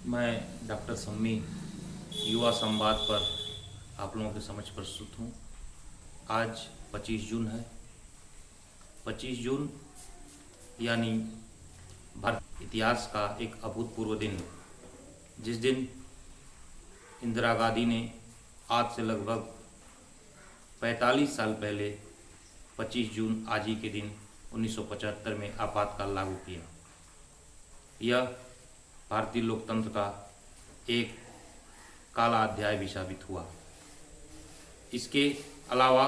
मैं डॉक्टर सम्मी युवा संवाद पर आप लोगों के समक्ष प्रस्तुत हूँ। आज 25 जून है। 25 जून यानी भारत इतिहास का एक अभूतपूर्व दिन, जिस दिन इंदिरा गांधी ने आज से लगभग 45 साल पहले 25 जून आज ही के दिन 1975 में आपातकाल लागू किया। यह भारतीय लोकतंत्र का एक काला अध्याय भी साबित हुआ। इसके अलावा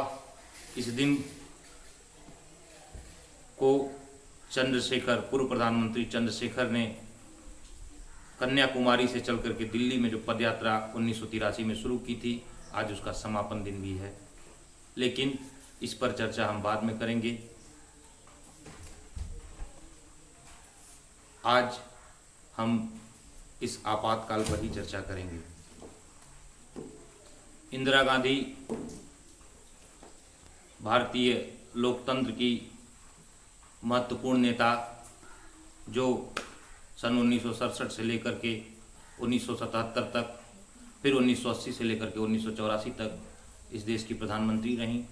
इस दिन को चंद्रशेखर, पूर्व प्रधानमंत्री चंद्रशेखर ने कन्याकुमारी से चल करके दिल्ली में जो पदयात्रा 1983 में शुरू की थी, आज उसका समापन दिन भी है। लेकिन इस पर चर्चा हम बाद में करेंगे। आज हम इस आपातकाल पर ही चर्चा करेंगे। इंदिरा गांधी भारतीय लोकतंत्र की महत्वपूर्ण नेता, जो सन 1967 से लेकर के 1977 तक, फिर 1980 से लेकर के 1984 तक इस देश की प्रधानमंत्री रहीं,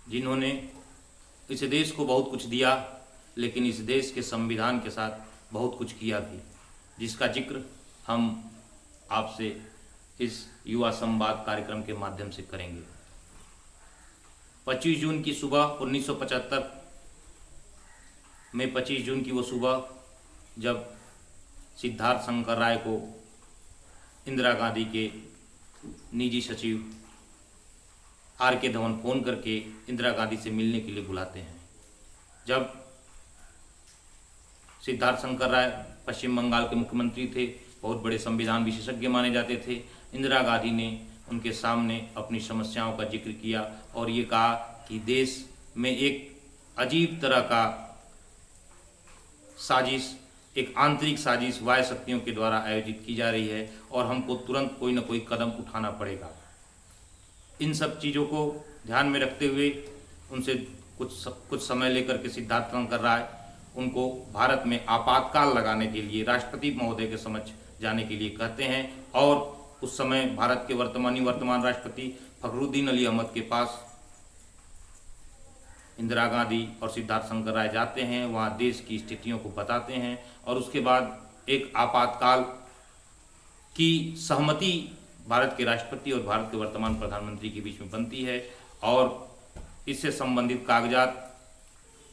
जिन्होंने इस देश को बहुत कुछ दिया, लेकिन इस देश के संविधान के साथ बहुत कुछ किया भी, जिसका जिक्र हम आपसे इस युवा संवाद कार्यक्रम के माध्यम से करेंगे। 25 जून की सुबह 1975 में 25 जून की वो सुबह जब सिद्धार्थ शंकर राय को इंदिरा गांधी के निजी सचिव आर.के. धवन फोन करके इंदिरा गांधी से मिलने के लिए बुलाते हैं। जब सिद्धार्थ शंकर राय पश्चिम बंगाल के मुख्यमंत्री थे, बहुत बड़े संविधान विशेषज्ञ माने जाते थे, इंदिरा गांधी ने उनके सामने अपनी समस्याओं का जिक्र किया और ये कहा कि देश में एक अजीब तरह का साजिश, एक आंतरिक साजिश वाय शक्तियों के द्वारा आयोजित की जा रही है और हमको तुरंत कोई न कोई कदम उठाना पड़ेगा। इन सब चीज़ों को ध्यान में रखते हुए उनसे कुछ समय लेकर के सिद्धार्थ शंकर राय उनको भारत में आपातकाल लगाने के लिए राष्ट्रपति महोदय के समक्ष जाने के लिए कहते हैं। और उस समय भारत के वर्तमान राष्ट्रपति फखरुद्दीन अली अहमद के पास इंदिरा गांधी और सिद्धार्थ शंकर राय जाते हैं, वहाँ देश की स्थितियों को बताते हैं और उसके बाद एक आपातकाल की सहमति भारत के राष्ट्रपति और भारत के वर्तमान प्रधानमंत्री के बीच में बनती है और इससे संबंधित कागजात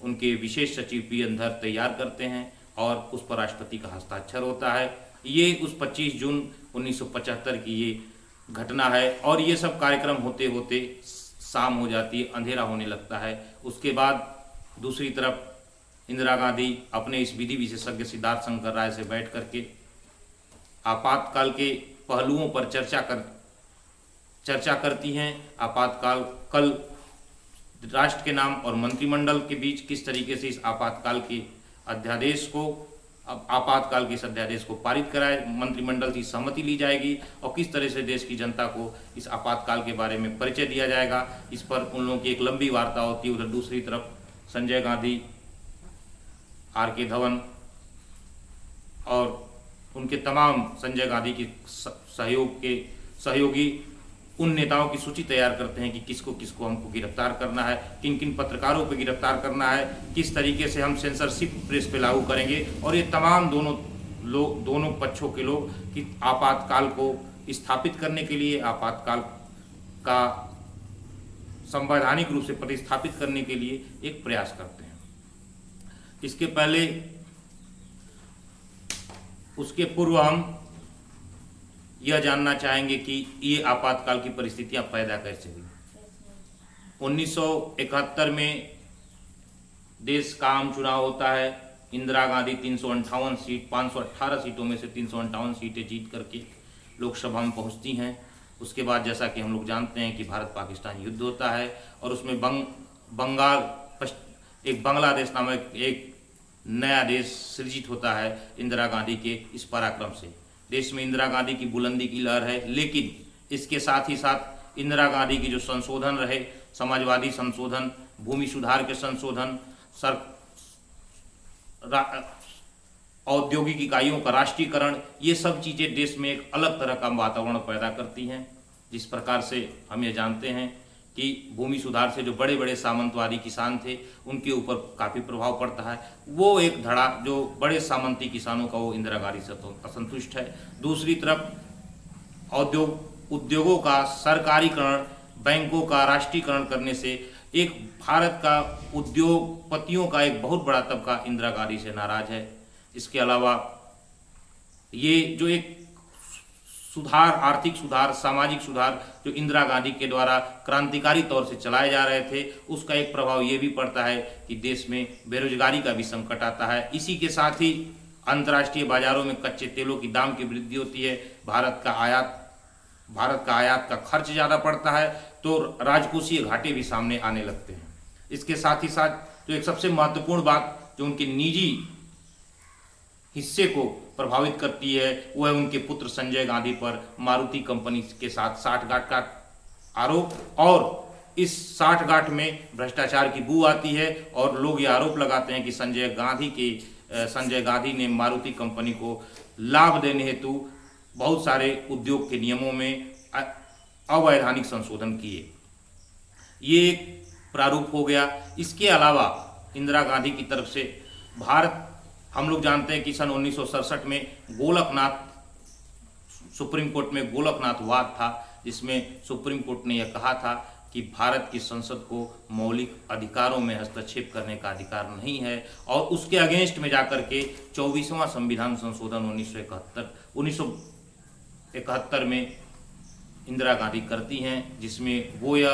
उनके विशेष सचिव पी.एन. धर तैयार करते हैं और उस पर राष्ट्रपति का हस्ताक्षर होता है। ये उस 25 जून 1975 की ये घटना है और ये सब कार्यक्रम होते होते शाम हो जाती है, अंधेरा होने लगता है। उसके बाद दूसरी तरफ इंदिरा गांधी अपने इस विधि विशेषज्ञ सिद्धार्थ शंकर राय से बैठ करके आपातकाल के पहलुओं पर चर्चा करती हैं। आपातकाल कल राष्ट्र के नाम और मंत्रिमंडल के बीच किस तरीके से इस आपातकाल के अध्यादेश को, आपातकाल के इस अध्यादेश को पारित कराए, मंत्रिमंडल की सहमति ली जाएगी और किस तरह से देश की जनता को इस आपातकाल के बारे में परिचय दिया जाएगा। इस पर उन लोगों की एक लंबी वार्ता होती है। उधर दूसरी तरफ संजय गांधी, आर.के. धवन और उनके तमाम संजय गांधी के सहयोगी उन नेताओं की सूची तैयार करते हैं कि किसको किसको हमको गिरफ्तार करना है, किन किन पत्रकारों पर गिरफ्तार करना है, किस तरीके से हम सेंसरशिप प्रेस पे लागू करेंगे। और ये तमाम दोनों पक्षों के लोग कि आपातकाल को स्थापित करने के लिए, आपातकाल का संवैधानिक रूप से प्रतिस्थापित करने के लिए एक प्रयास करते हैं। इसके पहले, उसके पूर्व हम यह जानना चाहेंगे कि ये आपातकाल की परिस्थितियां पैदा कैसे हुई। 1971 में देश का आम चुनाव होता है। इंदिरा गांधी 518 सीटों में से 358 सीटें जीत करके लोकसभा में पहुंचती हैं। उसके बाद जैसा कि हम लोग जानते हैं कि भारत पाकिस्तान युद्ध होता है और उसमें बांग्लादेश नामक एक नया देश सृजित होता है इंदिरा गांधी के इस पराक्रम से। देश में इंदिरा गांधी की बुलंदी की लहर है, लेकिन इसके साथ ही साथ इंदिरा गांधी की जो संशोधन रहे, समाजवादी संशोधन, भूमि सुधार के संशोधन, औद्योगिक इकाइयों का राष्ट्रीयकरण, ये सब चीज़ें देश में एक अलग तरह का वातावरण पैदा करती हैं। जिस प्रकार से हम ये जानते हैं कि भूमि सुधार से जो बड़े बड़े सामंतवादी किसान थे उनके ऊपर काफ़ी प्रभाव पड़ता है। वो एक धड़ा जो बड़े सामंती किसानों का, वो इंदिरा गांधी से असंतुष्ट है। दूसरी तरफ उद्योगों का सरकारीकरण, बैंकों का राष्ट्रीयकरण करने से एक भारत का उद्योगपतियों का एक बहुत बड़ा तबका इंदिरा गांधी से नाराज है। इसके अलावा ये जो एक सुधार, आर्थिक सुधार, सामाजिक सुधार जो इंदिरा गांधी के द्वारा क्रांतिकारी तौर से चलाए जा रहे थे, उसका एक प्रभाव ये भी पड़ता है कि देश में बेरोजगारी का भी संकट आता है। इसी के साथ ही अंतर्राष्ट्रीय बाजारों में कच्चे तेलों की दाम की वृद्धि होती है, भारत का आयात का खर्च ज़्यादा पड़ता है, तो राजकोषीय घाटे भी सामने आने लगते हैं। इसके साथ ही साथ जो एक सबसे महत्वपूर्ण बात जो उनके निजी हिस्से को प्रभावित करती है, वो है उनके पुत्र संजय गांधी पर मारुति कंपनी के साथ साठगांठ का आरोप। और इस साठगांठ में भ्रष्टाचार की बू आती है और लोग ये आरोप लगाते हैं कि संजय गांधी ने मारुति कंपनी को लाभ देने हेतु बहुत सारे उद्योग के नियमों में अवैधानिक संशोधन किए। ये एक प्रारूप हो गया। इसके अलावा इंदिरा गांधी की तरफ से हम लोग जानते हैं कि सन 1967 में सुप्रीम कोर्ट में गोलकनाथ वाद था, जिसमें सुप्रीम कोर्ट ने यह कहा था कि भारत की संसद को मौलिक अधिकारों में हस्तक्षेप करने का अधिकार नहीं है, और उसके अगेंस्ट में जाकर के 24वां संविधान संशोधन 1971 में इंदिरा गांधी करती हैं, जिसमें वो यह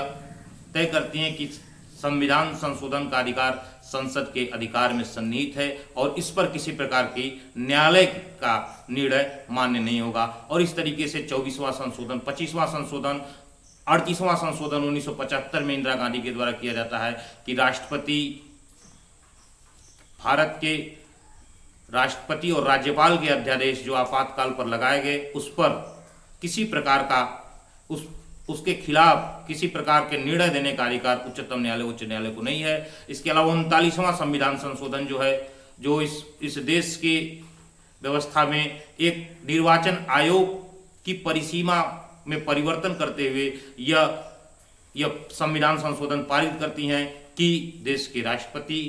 तय करती हैं कि संविधान संशोधन का अधिकार संसद के अधिकार में सन्निहित है और इस पर किसी प्रकार की न्यायालय का निर्णय मान्य नहीं होगा। और इस तरीके से 24वां संशोधन, 25वां संशोधन, 38वां संशोधन 1975 में इंदिरा गांधी के द्वारा किया जाता है कि भारत के राष्ट्रपति और राज्यपाल के अध्यादेश जो आपातकाल पर लगाए गए, उस पर किसी प्रकार का उसके खिलाफ किसी प्रकार के निर्णय देने का अधिकार उच्चतम न्यायालय, उच्च न्यायालय को नहीं है। इसके अलावा 39वां संविधान संशोधन जो है, जो इस देश की व्यवस्था में एक निर्वाचन आयोग की परिसीमा में परिवर्तन करते हुए यह संविधान संशोधन पारित करती हैं कि देश के राष्ट्रपति,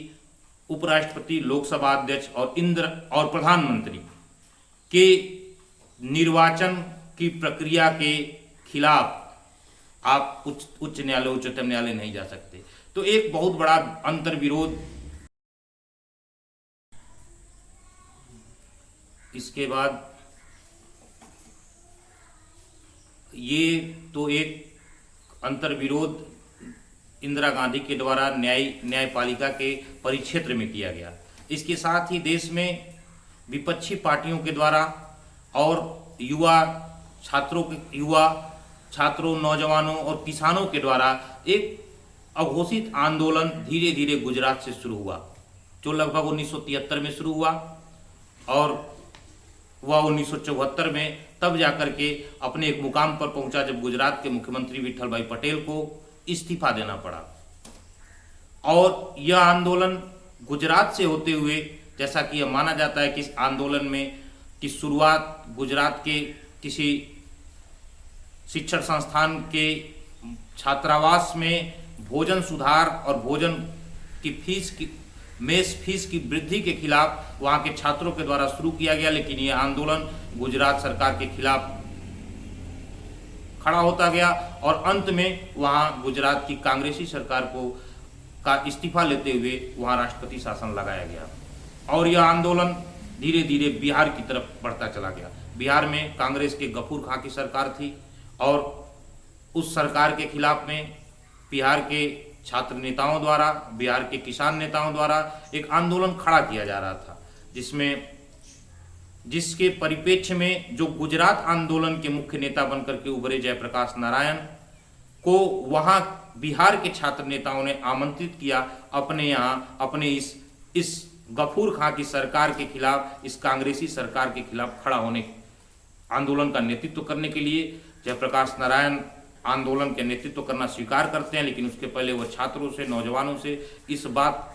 उपराष्ट्रपति, लोकसभा अध्यक्ष और प्रधानमंत्री के निर्वाचन की प्रक्रिया के खिलाफ आप उच्च न्यायालय, उच्चतम न्यायालय नहीं जा सकते। तो एक बहुत बड़ा अंतर्विरोध। इसके बाद ये तो एक अंतर्विरोध इंदिरा गांधी के द्वारा न्यायपालिका के परिक्षेत्र में किया गया। इसके साथ ही देश में विपक्षी पार्टियों के द्वारा और छात्रों, नौजवानों और किसानों के द्वारा एक अघोषित आंदोलन धीरे धीरे गुजरात से शुरू हुआ, जो लगभग 1973 में शुरू हुआ और वह 1974 में तब जाकर के अपने एक मुकाम पर पहुंचा जब गुजरात के मुख्यमंत्री विठल भाई पटेल को इस्तीफा देना पड़ा। और यह आंदोलन गुजरात से होते हुए, जैसा कि यह माना जाता है कि इस आंदोलन में की शुरुआत गुजरात के किसी शिक्षण संस्थान के छात्रावास में भोजन सुधार और भोजन की मेस फीस की वृद्धि के खिलाफ वहाँ के छात्रों के द्वारा शुरू किया गया, लेकिन यह आंदोलन गुजरात सरकार के खिलाफ खड़ा होता गया और अंत में वहाँ गुजरात की कांग्रेसी सरकार का इस्तीफा लेते हुए वहाँ राष्ट्रपति शासन लगाया गया। और यह आंदोलन धीरे धीरे बिहार की तरफ बढ़ता चला गया। बिहार में कांग्रेस के गफूर खां की सरकार थी और उस सरकार के खिलाफ में बिहार के छात्र नेताओं द्वारा, बिहार के किसान नेताओं द्वारा एक आंदोलन खड़ा किया जा रहा था, जिसके परिप्रेक्ष्य में जो गुजरात आंदोलन के मुख्य नेता बनकर के उभरे जयप्रकाश नारायण को वहां बिहार के छात्र नेताओं ने आमंत्रित किया अपने यहाँ, अपने इस गफूर खां की सरकार के खिलाफ, इस कांग्रेसी सरकार के खिलाफ खड़ा होने, आंदोलन का नेतृत्व करने के लिए। जयप्रकाश नारायण आंदोलन के नेतृत्व करना स्वीकार करते हैं, लेकिन उसके पहले वह छात्रों से, नौजवानों से इस बात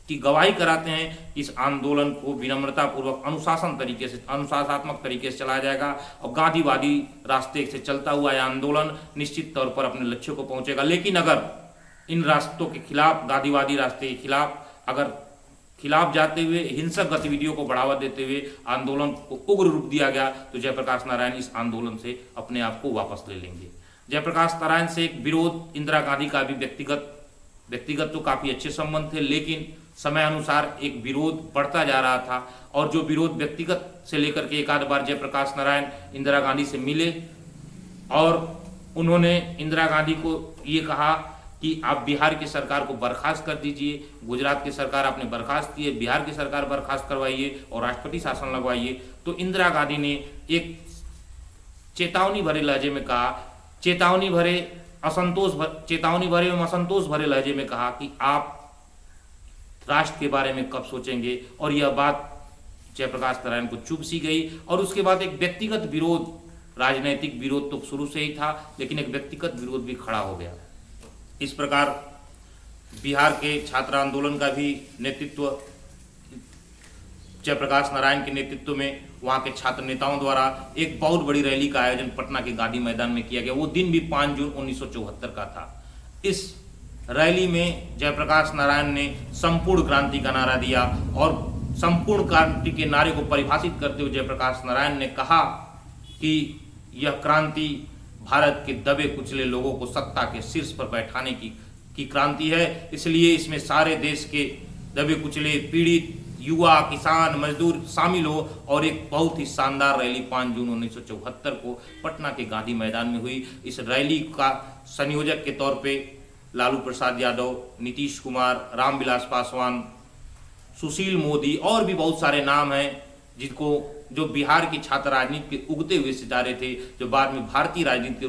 की गवाही कराते हैं। इस आंदोलन को विनम्रतापूर्वक अनुशासनात्मक तरीके से चलाया जाएगा और गांधीवादी रास्ते से चलता हुआ यह आंदोलन निश्चित तौर पर अपने लक्ष्य को पहुंचेगा। लेकिन अगर इन रास्तों के खिलाफ, गांधीवादी रास्ते के खिलाफ अगर खिलाफ जाते हुए हिंसक गतिविधियों को बढ़ावा देते हुए आंदोलन को उग्र रूप दिया गया तो जयप्रकाश नारायण इस आंदोलन से अपने आप को वापस ले लेंगे। जयप्रकाश नारायण से एक विरोध इंदिरा गांधी का भी व्यक्तिगत तो काफी अच्छे संबंध थे, लेकिन समय अनुसार एक विरोध बढ़ता जा रहा था और जो विरोध व्यक्तिगत से लेकर के एक आध बार जयप्रकाश नारायण इंदिरा गांधी से मिले और उन्होंने इंदिरा गांधी को ये कहा कि आप बिहार की सरकार को बर्खास्त कर दीजिए, गुजरात की सरकार आपने बर्खास्त की है, बिहार की सरकार बर्खास्त करवाइए और राष्ट्रपति शासन लगवाइए। तो इंदिरा गांधी ने एक चेतावनी भरे लहजे में कहा, चेतावनी भरे एवं असंतोष भरे लहजे में कहा कि आप राष्ट्र के बारे में कब सोचेंगे। और यह बात जयप्रकाश नारायण को चुभ सी गई और उसके बाद एक व्यक्तिगत विरोध, राजनैतिक विरोध तो शुरू से ही था लेकिन एक व्यक्तिगत विरोध भी खड़ा हो गया। इस प्रकार बिहार के छात्र आंदोलन का भी नेतृत्व जयप्रकाश नारायण के नेतृत्व में वहां के छात्र नेताओं द्वारा एक बहुत बड़ी रैली का आयोजन पटना के गांधी मैदान में किया गया। वो दिन भी 5 जून 1974 का था। इस रैली में जयप्रकाश नारायण ने संपूर्ण क्रांति का नारा दिया और संपूर्ण क्रांति के नारे को परिभाषित करते हुए जयप्रकाश नारायण ने कहा कि यह क्रांति भारत के दबे कुचले लोगों को सत्ता के शीर्ष पर बैठाने की क्रांति है। इसलिए इसमें सारे देश के दबे कुचले, पीड़ित, युवा, किसान, मजदूर शामिल हो। और एक बहुत ही शानदार रैली 5 जून 1974 को पटना के गांधी मैदान में हुई। इस रैली का संयोजक के तौर पे लालू प्रसाद यादव, नीतीश कुमार, रामविलास पासवान, सुशील मोदी और भी बहुत सारे नाम हैं जो बिहार की छात्र राजनीति के उगते हुए सितारे थे, जो बाद में भारतीय राजनीति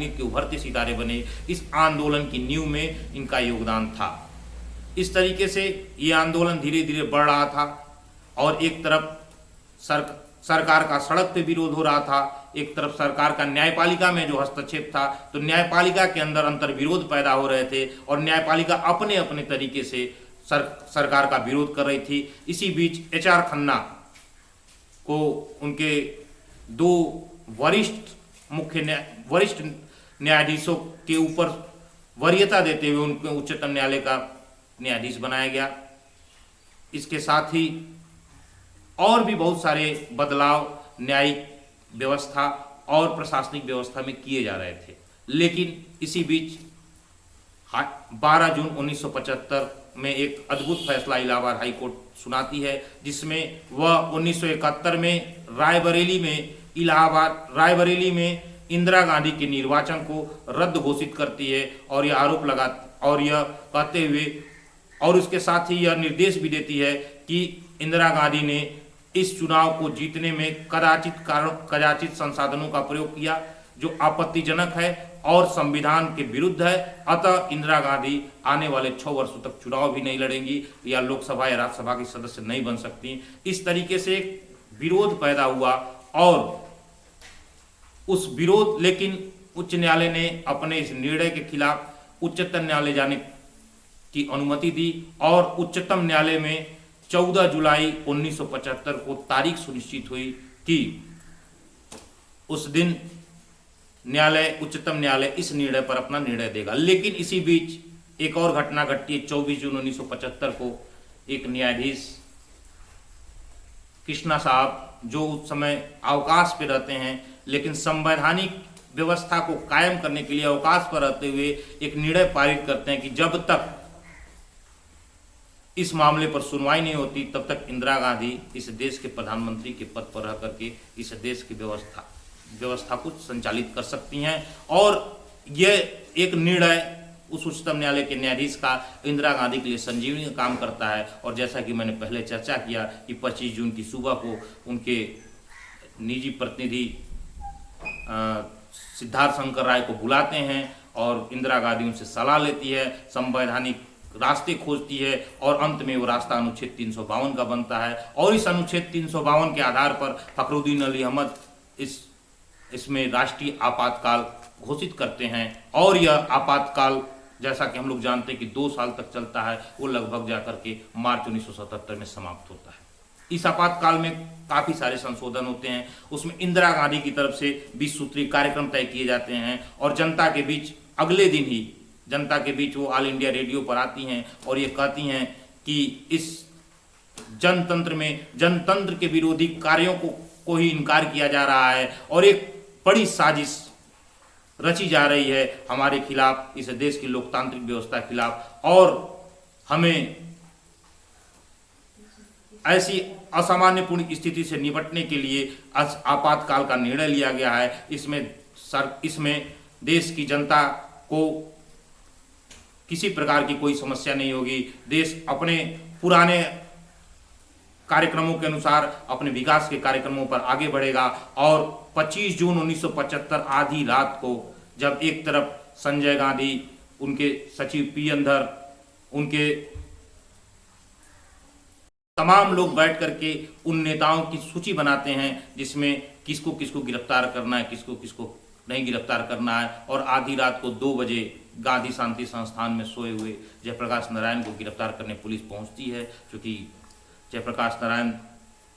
के उभरते सितारे बने। इस आंदोलन की नींव में इनका योगदान था। इस तरीके से ये आंदोलन धीरे धीरे बढ़ रहा था और एक तरफ सरकार का सड़क पे विरोध हो रहा था, एक तरफ सरकार का न्यायपालिका में जो हस्तक्षेप था, तो न्यायपालिका के अंदर अंतर विरोध पैदा हो रहे थे और न्यायपालिका अपने अपने तरीके से सरकार का विरोध कर रही थी। इसी बीच HR खन्ना को उनके 2 वरिष्ठ न्यायाधीशों के ऊपर वरीयता देते हुए उनको उच्चतम न्यायालय का न्यायाधीश बनाया गया। इसके साथ ही और भी बहुत सारे बदलाव न्यायिक व्यवस्था और प्रशासनिक व्यवस्था में किए जा रहे थे। लेकिन इसी बीच 12 जून 1975 में एक अद्भुत फैसला इलाहाबाद हाई कोर्ट सुनाती है, जिसमें वह 1971 में रायबरेली में इंदिरा गांधी के निर्वाचन को रद्द घोषित करती है और यह कहते हुए और उसके साथ ही यह निर्देश भी देती है कि इंदिरा गांधी ने इस चुनाव को जीतने में कदाचित संसाधनों का प्रयोग किया जो आपत्तिजनक है और संविधान के विरुद्ध है। अतः इंदिरा गांधी आने वाले 6 वर्षों तक चुनाव भी नहीं लड़ेंगी या लोकसभा या राज्यसभा की सदस्य नहीं बन सकती। इस तरीके से एक विरोध पैदा हुआ और उस विरोध, लेकिन उच्च न्यायालय ने अपने इस निर्णय के खिलाफ उच्चतम न्यायालय जाने की अनुमति दी और उच्चतम न्यायालय में 14 जुलाई 1975 को तारीख सुनिश्चित हुई कि उस दिन उच्चतम न्यायालय इस निर्णय पर अपना निर्णय देगा। लेकिन इसी बीच एक और घटना घटती है। 24 जून 1975 को एक न्यायाधीश कृष्णा साहब, जो उस समय अवकाश पे रहते हैं लेकिन संवैधानिक व्यवस्था को कायम करने के लिए अवकाश पर रहते हुए एक निर्णय पारित करते हैं कि जब तक इस मामले पर सुनवाई नहीं होती तब तक इंदिरा गांधी इस देश के प्रधानमंत्री के पद पर रह करके इस देश की व्यवस्था को संचालित कर सकती हैं। और यह एक निर्णय उस उच्चतम न्यायालय के न्यायाधीश का इंदिरा गांधी के लिए संजीवनी का काम करता है। और जैसा कि मैंने पहले चर्चा किया कि 25 जून की सुबह को उनके निजी प्रतिनिधि सिद्धार्थ शंकर राय को बुलाते हैं और इंदिरा गांधी उनसे सलाह लेती है, संवैधानिक रास्ते खोजती है और अंत में वो रास्ता अनुच्छेद 352 का बनता है। और इस अनुच्छेद 352 के आधार पर फखरुद्दीन अली अहमद इसमें राष्ट्रीय आपातकाल घोषित करते हैं और यह आपातकाल जैसा कि हम लोग जानते हैं कि 2 साल तक चलता है, वो लगभग जाकर के मार्च 1977 में समाप्त होता है। इस आपातकाल में काफ़ी सारे संशोधन होते हैं। उसमें इंदिरा गांधी की तरफ से 20 सूत्री कार्यक्रम तय किए जाते हैं और जनता के बीच अगले दिन ही जनता के बीच वो ऑल इंडिया रेडियो पर आती हैं और ये कहती हैं कि इस जनतंत्र में जनतंत्र के विरोधी कार्यों को ही इनकार किया जा रहा है और एक बड़ी साजिश रची जा रही है हमारे खिलाफ, इस देश की लोकतांत्रिक व्यवस्था के खिलाफ, और हमें ऐसी असामान्यपूर्ण स्थिति से निपटने के लिए आपातकाल का निर्णय लिया गया है। इसमें देश की जनता को किसी प्रकार की कोई समस्या नहीं होगी। देश अपने पुराने कार्यक्रमों के अनुसार अपने विकास के कार्यक्रमों पर आगे बढ़ेगा। और 25 जून 1975 आधी रात को जब एक तरफ संजय गांधी, उनके सचिव पी अंधर, उनके तमाम लोग बैठ करके उन नेताओं की सूची बनाते हैं जिसमें किसको किसको गिरफ्तार करना है, किसको किसको नहीं गिरफ्तार करना है, और आधी रात को 2 बजे गांधी शांति संस्थान में सोए हुए जयप्रकाश नारायण को गिरफ्तार करने पुलिस पहुंचती है। क्योंकि जयप्रकाश नारायण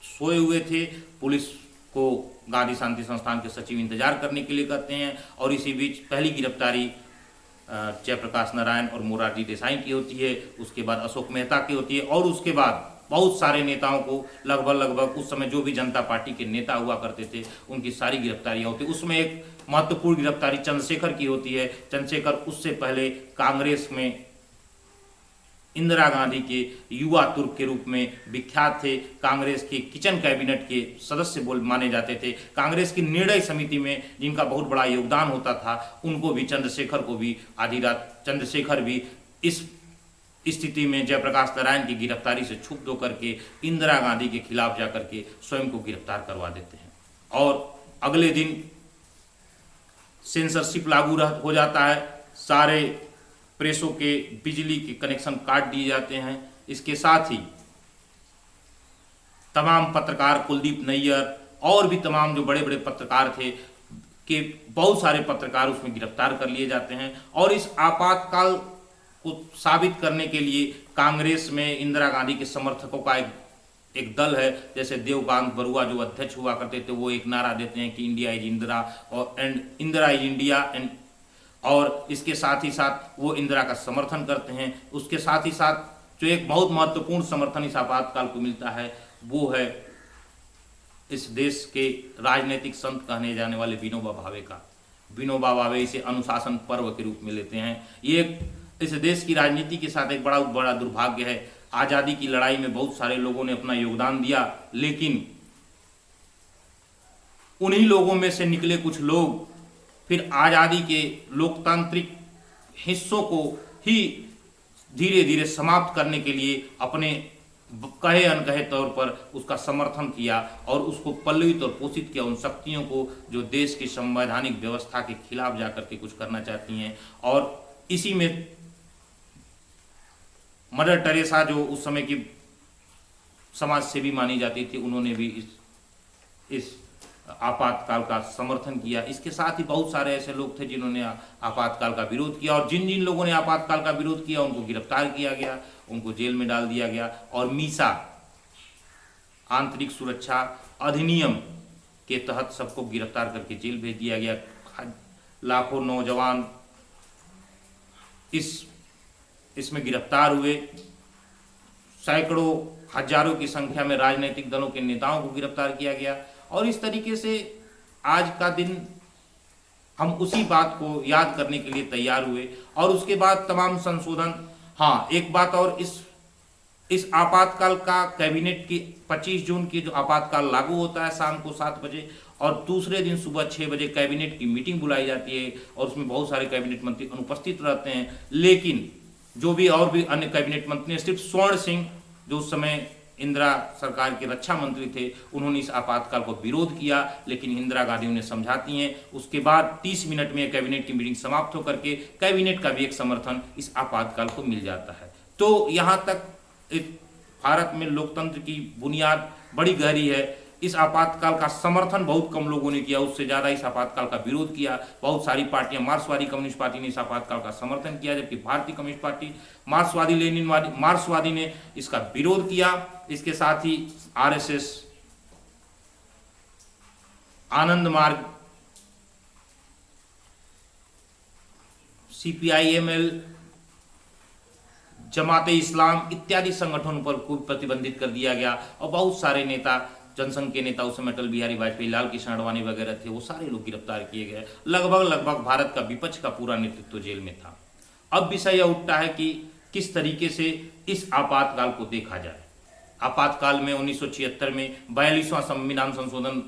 सोए हुए थे, पुलिस को गांधी शांति संस्थान के सचिव इंतजार करने के लिए कहते हैं और इसी बीच पहली गिरफ्तारी जयप्रकाश नारायण और मोरारजी देसाई की होती है, उसके बाद अशोक मेहता की होती है और उसके बाद बहुत सारे नेताओं को लगभग उस समय जो भी जनता पार्टी के नेता हुआ करते थे उनकी सारी गिरफ्तारियां होती। उसमें एक महत्वपूर्ण गिरफ्तारी चंद्रशेखर की होती है। चंद्रशेखर उससे पहले कांग्रेस में इंदिरा गांधी के युवा तुर्क के रूप में विख्यात थे, कांग्रेस के किचन कैबिनेट के सदस्य माने जाते थे। कांग्रेस की निर्णय समिति में जिनका बहुत बड़ा योगदान होता था, उनको भी, चंद्रशेखर को भी आधी रात चंद्रशेखर भी इस स्थिति में जयप्रकाश नारायण की गिरफ्तारी से क्षुब्ध होकर के इंदिरा गांधी के खिलाफ जाकर के स्वयं को गिरफ्तार करवा देते हैं। और अगले दिन सेंसरशिप लागू हो जाता है, सारे प्रेसों के बिजली के कनेक्शन काट दिए जाते हैं। इसके साथ ही तमाम पत्रकार, कुलदीप नैयर और भी तमाम जो बड़े बड़े पत्रकार थे के बहुत सारे पत्रकार उसमें गिरफ्तार कर लिए जाते हैं। और इस आपातकाल को साबित करने के लिए कांग्रेस में इंदिरा गांधी के समर्थकों का एक दल है, जैसे देवकांत बरुआ जो अध्यक्ष हुआ करते थे, वो एक नारा देते हैं कि इंडिया इज इंदिरा और and Indira is India and, और इसके साथ ही साथ वो इंदिरा का समर्थन करते हैं। उसके साथ ही साथ जो एक बहुत महत्वपूर्ण समर्थन इस आपातकाल को मिलता है वो है इस देश के राजनीतिक संत कहने जाने वाले विनोबा भावे का। विनोबा भावे इसे अनुशासन पर्व के रूप में लेते हैं। ये इस देश की राजनीति के साथ एक बड़ा दुर्भाग्य है। आज़ादी की लड़ाई में बहुत सारे लोगों ने अपना योगदान दिया, लेकिन उन्हीं लोगों में से निकले कुछ लोग फिर आज़ादी के लोकतांत्रिक हिस्सों को ही धीरे धीरे समाप्त करने के लिए अपने कहे अनकहे तौर पर उसका समर्थन किया और उसको पल्लवित और पोषित किया उन शक्तियों को जो देश की संवैधानिक व्यवस्था के खिलाफ जाकर के कुछ करना चाहती हैं। और इसी में मदर टेरेसा जो उस समय की समाज सेवी मानी जाती थी, उन्होंने भी इस आपातकाल का समर्थन किया। इसके साथ ही बहुत सारे ऐसे लोग थे जिन्होंने आपातकाल का विरोध किया और जिन जिन लोगों ने आपातकाल का विरोध किया उनको गिरफ्तार किया गया, उनको जेल में डाल दिया गया। और मीसा आंतरिक सुरक्षा अधिनियम के तहत सबको गिरफ्तार करके जेल भेज दिया गया। लाखों नौजवान इसमें गिरफ्तार हुए, सैकड़ों हजारों की संख्या में राजनीतिक दलों के नेताओं को गिरफ्तार किया गया। और इस तरीके से आज का दिन हम उसी बात को याद करने के लिए तैयार हुए। और उसके बाद तमाम संशोधन, हाँ एक बात और, इस आपातकाल का कैबिनेट की 25 जून की जो आपातकाल लागू होता है शाम को 7 बजे और दूसरे दिन सुबह 6 बजे कैबिनेट की मीटिंग बुलाई जाती है और उसमें बहुत सारे कैबिनेट मंत्री अनुपस्थित रहते हैं। लेकिन जो भी और भी अन्य कैबिनेट मंत्री, सिर्फ स्वर्ण सिंह जो उस समय इंदिरा सरकार के रक्षा मंत्री थे, उन्होंने इस आपातकाल को विरोध किया, लेकिन इंदिरा गांधी उन्हें समझाती हैं। उसके बाद 30 मिनट में कैबिनेट की मीटिंग समाप्त होकर के कैबिनेट का भी एक समर्थन इस आपातकाल को मिल जाता है। तो यहाँ तक भारत में लोकतंत्र की बुनियाद बड़ी गहरी है। इस आपातकाल का समर्थन बहुत कम लोगों ने किया, उससे ज़्यादा इस आपातकाल का विरोध किया। बहुत सारी पार्टियां, मार्क्सवादी कम्युनिस्ट पार्टी ने इस आपातकाल का समर्थन किया, जबकि भारतीय कम्युनिस्ट पार्टी, मार्क्सवादी लेनिनवादी मार्क्सवादी ने इसका विरोध किया। इसके साथ ही आरएसएस, आनंद मार्ग, सीपीआईएमएल, जमाते इस्लाम इत्यादि संगठनों पर खूब प्रतिबंधित कर दिया गया और बहुत सारे नेता, जनसंघ के नेता उस समय अटल बिहारी वाजपेयी, लाल कृष्ण आडवाणी वगैरह थे, वो सारे लोग गिरफ्तार किए गए। लगभग भारत का विपक्ष का पूरा नेतृत्व जेल में था। अब विषय यह उठता है कि किस तरीके से इस आपातकाल को देखा जाए। आपातकाल में 1976 में 42वां संविधान संशोधन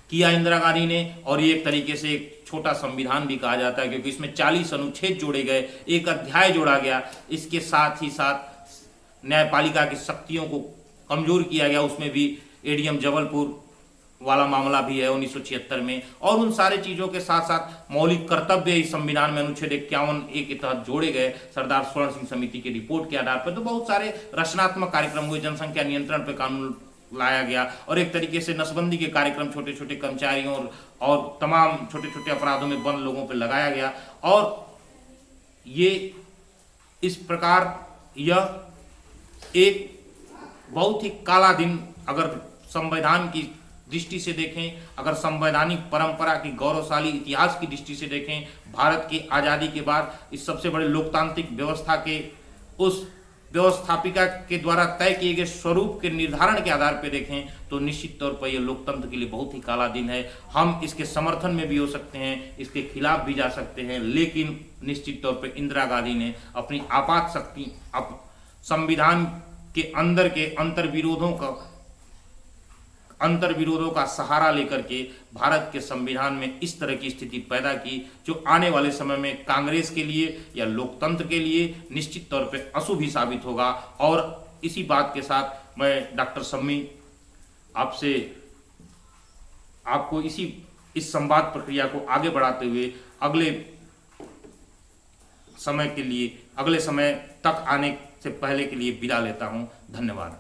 किया इंदिरा गांधी ने, और ये एक तरीके से एक छोटा संविधान भी कहा जाता है, क्योंकि इसमें 40 अनुच्छेद जोड़े गए, एक अध्याय जोड़ा गया। इसके साथ ही साथ न्यायपालिका की शक्तियों को कमजोर किया गया, उसमें भी एडीएम जबलपुर वाला मामला भी है 1976 में। और उन सारे चीज़ों के साथ साथ मौलिक कर्तव्य इस संविधान में अनुच्छेद 51A के तहत जोड़े गए, सरदार स्वर्ण सिंह समिति की रिपोर्ट के आधार पर। तो बहुत सारे रचनात्मक कार्यक्रम हुए, जनसंख्या नियंत्रण पर कानून लाया गया, और एक तरीके से नसबंदी के कार्यक्रम छोटे छोटे कर्मचारियों और तमाम छोटे छोटे अपराधों में बंद लोगों पर लगाया गया। और ये इस प्रकार यह एक बहुत ही काला दिन, अगर संविधान की दृष्टि से देखें, अगर संवैधानिक परंपरा की गौरवशाली इतिहास की दृष्टि से देखें, भारत की आज़ादी के बाद इस सबसे बड़े लोकतांत्रिक व्यवस्था के उस व्यवस्थापिका के द्वारा तय किए गए स्वरूप के निर्धारण के आधार पर देखें, तो निश्चित तौर पर यह लोकतंत्र के लिए बहुत ही काला दिन है। हम इसके समर्थन में भी हो सकते हैं, इसके खिलाफ भी जा सकते हैं, लेकिन निश्चित तौर पर इंदिरा गांधी ने अपनी आपात शक्ति, संविधान के अंदर के अंतर्विरोधों का सहारा लेकर के भारत के संविधान में इस तरह की स्थिति पैदा की, जो आने वाले समय में कांग्रेस के लिए या लोकतंत्र के लिए निश्चित तौर पे अशुभ ही साबित होगा। और इसी बात के साथ मैं डॉक्टर सम्मी आपसे आपको इस संवाद प्रक्रिया को आगे बढ़ाते हुए अगले समय तक आने से पहले के लिए विदा लेता हूं। धन्यवाद।